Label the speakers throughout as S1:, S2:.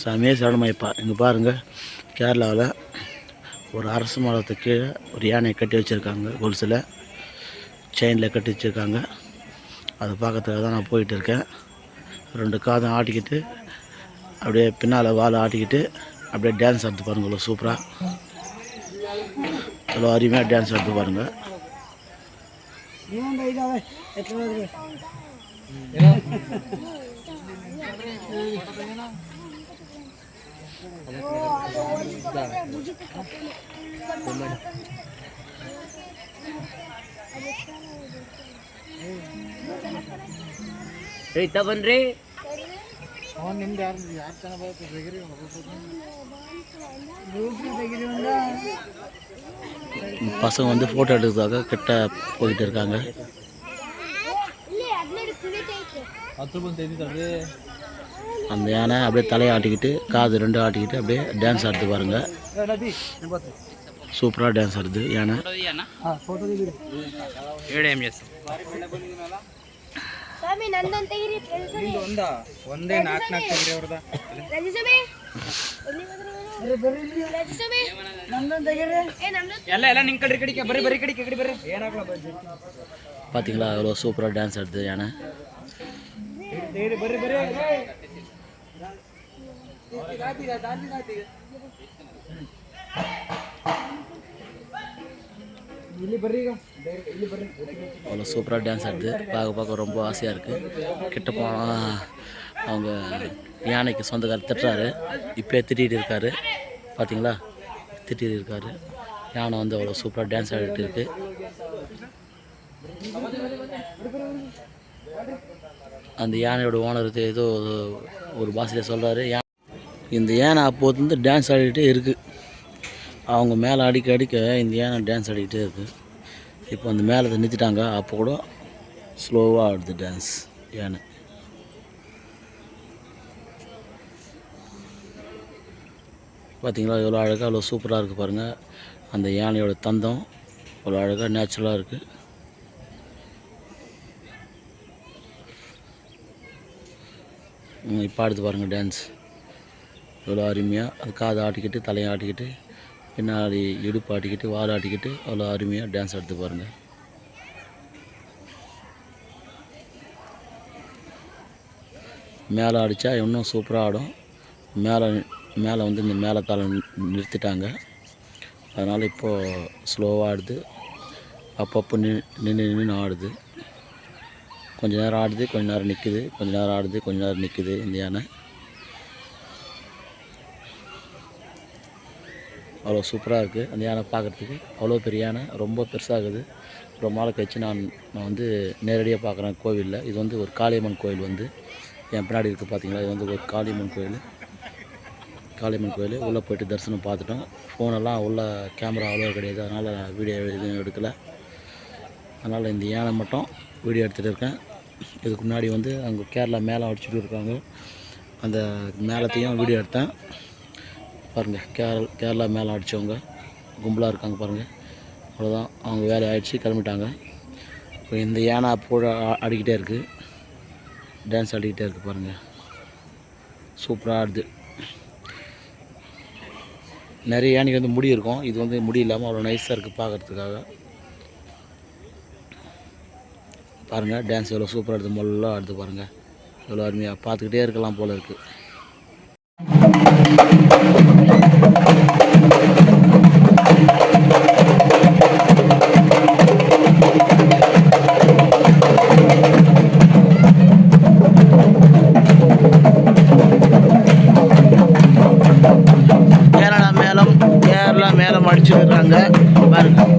S1: செமையாக சரணமாயிப்பா. இங்கே பாருங்கள், கேரளாவில் ஒரு அரச மரத்துக்கு கீழே ஒரு யானையை கட்டி வச்சுருக்காங்க. கொலுசில் செயினில் கட்டி வச்சுருக்காங்க. அதை பார்க்கறதுக்காக தான் நான் போயிட்டு இருக்கேன். 2 காதும் ஆட்டிக்கிட்டு அப்படியே பின்னால் வாழை ஆட்டிக்கிட்டு அப்படியே டான்ஸ் ஆடுத்து பாருங்கள். இவ்வளோ சூப்பராக, இவ்வளோ அருமையாக டான்ஸ் ஆடுத்து பாருங்கள்.
S2: ಬನ್ರಿ
S1: பசங்க வந்து ஃபோட்டோ எடுக்கிறதுக்காக கிட்ட போயிட்டு இருக்காங்க. அந்த யானை அப்படியே தலையை ஆட்டிக்கிட்டு காது 2 ஆட்டிக்கிட்டு அப்படியே டான்ஸ் ஆடுது பாருங்க. சூப்பராக டான்ஸ் ஆடுது யானை. பார்த்தீங்களா எவ்வளோ சூப்பராக டான்ஸ் ஆடுது யானை. அவ்வளோ சூப்பராக டான்ஸ் ஆடுது. பார்க்க ரொம்ப ஆசையாக இருக்குது. கிட்ட போனால் அவங்க யானைக்கு சொந்தக்காரர் திட்டுறாரு. இப்போயே திட்டிகிட்டு இருக்காரு. பார்த்தீங்களா, திட்டிகிட்டு இருக்காரு. யானை வந்து அவ்வளோ சூப்பராக டான்ஸ் ஆடிட்டு இருக்கு. அந்த யானையோட ஓனர் ஏதோ ஒரு பாஷையில் சொல்கிறாரு. இந்த யானை அப்போது வந்து டான்ஸ் ஆடிக்கிட்டே இருக்குது. அவங்க மேலே அடிக்க இந்த யானை டான்ஸ் ஆடிக்கிட்டே இருக்குது. இப்போ அந்த மேலே நிறுத்திட்டாங்க. அப்போ கூட ஸ்லோவாக ஆடுது டான்ஸ் யானை. பார்த்தீங்களா எவ்வளோ அழகாக, அவ்வளோ சூப்பராக இருக்குது பாருங்கள். அந்த யானையோட தந்தம் அவ்வளோ அழகாக நேச்சுரலாக இருக்குது. இப்போ ஆடுது பாருங்கள் டான்ஸ். எவ்வளோ அருமையாக அது காதை ஆட்டிக்கிட்டு தலையை ஆட்டிக்கிட்டு பின்னாடி இடுப்பு ஆட்டிக்கிட்டு வாழை ஆட்டிக்கிட்டு அவ்வளோ அருமையாக டான்ஸ் ஆடுது பாருங்கள். மேலே அடித்தா இன்னும் சூப்பராக ஆடும். மேலே வந்து இந்த மேலே காலை நிறுத்திட்டாங்க. அதனால் இப்போது ஸ்லோவாக ஆடுது. அப்பப்போ நின்று ஆடுது. கொஞ்ச நேரம் ஆடுது, கொஞ்ச நேரம் நிற்குது, கொஞ்ச நேரம் ஆடுது, கொஞ்ச நேரம் நிற்குது இந்த யானை. அவ்வளோ சூப்பராக இருக்குது அந்த யானை பார்க்குறதுக்கு. அவ்வளோ பெரிய யானை, ரொம்ப பெருசாகுது. ரொம்ப நாள் கழிச்சு நான் வந்து நேரடியாக பார்க்குறேன் கோவிலில். இது வந்து ஒரு காளியம்மன் கோயில் வந்து என் பின்னாடி இருக்குது பார்த்தீங்களா. இது வந்து ஒரு காளியம்மன் கோயில். உள்ளே போய்ட்டு தரிசனம் பார்த்துட்டோம். ஃபோனெல்லாம் உள்ள கேமரா அவ்வளோ கிடையாது. அதனால் வீடியோ எதுவும் எடுக்கலை. அதனால் இந்த யானை மட்டும் வீடியோ எடுத்துகிட்டு இருக்கேன். இதுக்கு முன்னாடி வந்து அங்கே கேரளா மேலே அடிச்சுட்டு இருக்காங்க. அந்த மேலத்தையும் வீடியோ எடுத்தேன் பாருங்கள். கேரளா மேலே அடித்தவங்க கும்பலாக இருக்காங்க பாருங்கள். அவ்வளோதான், அவங்க வேலை ஆகிடுச்சு, கிளம்பிட்டாங்க. இப்போ இந்த யானை அப்போ ஆடிக்கிட்டே இருக்குது, டான்ஸ் ஆடிக்கிட்டே இருக்குது பாருங்கள். சூப்பராக ஆடுது. நிறைய யானைக்கு வந்து முடி இருக்கும். இது வந்து முடி இல்லாமல் அவ்வளோ நைஸாக இருக்குது பார்க்குறதுக்காக. பாருங்கள் டான்ஸ் எவ்வளோ சூப்பராக ஆடுது. மொல்லாம் ஆடுது பாருங்கள். எவ்வளோ அருமையாக பார்த்துக்கிட்டே இருக்கலாம் போல் இருக்குது. கேரளா மேலம் அடிச்சுருக்காங்க பாருங்கள்.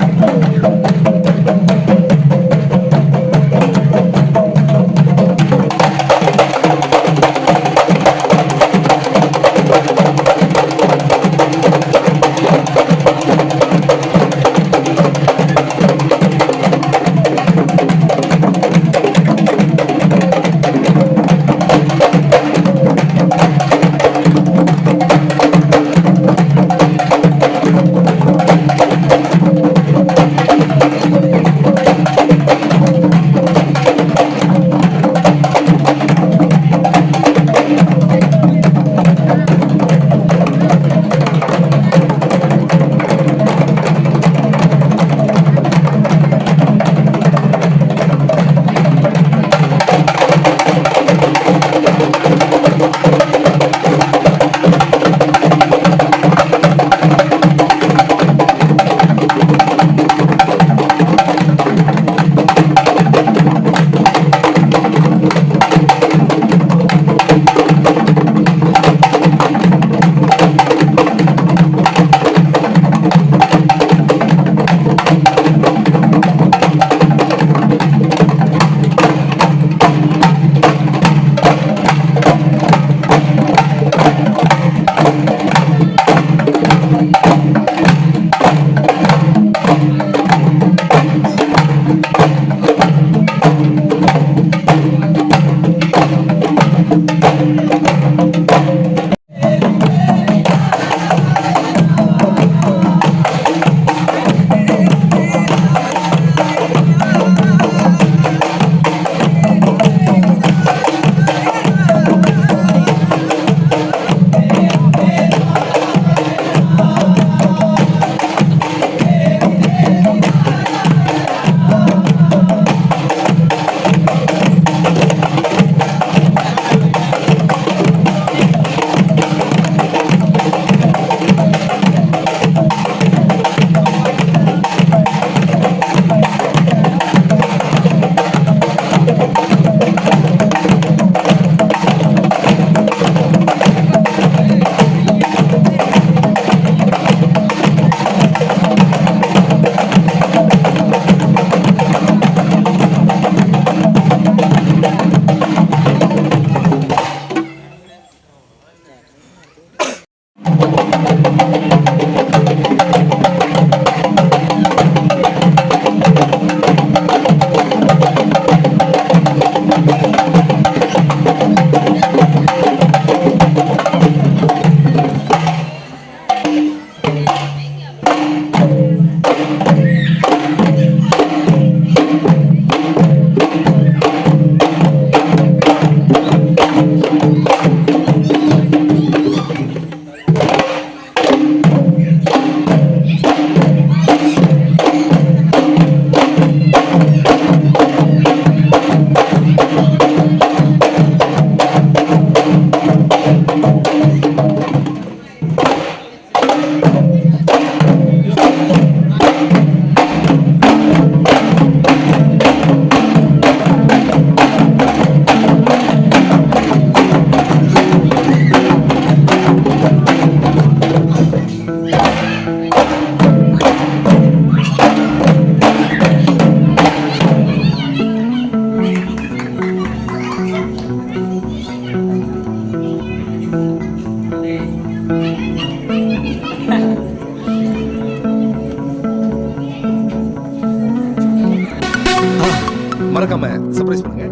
S2: மறக்காம சர்ப்ரைஸ் பண்ணுங்க.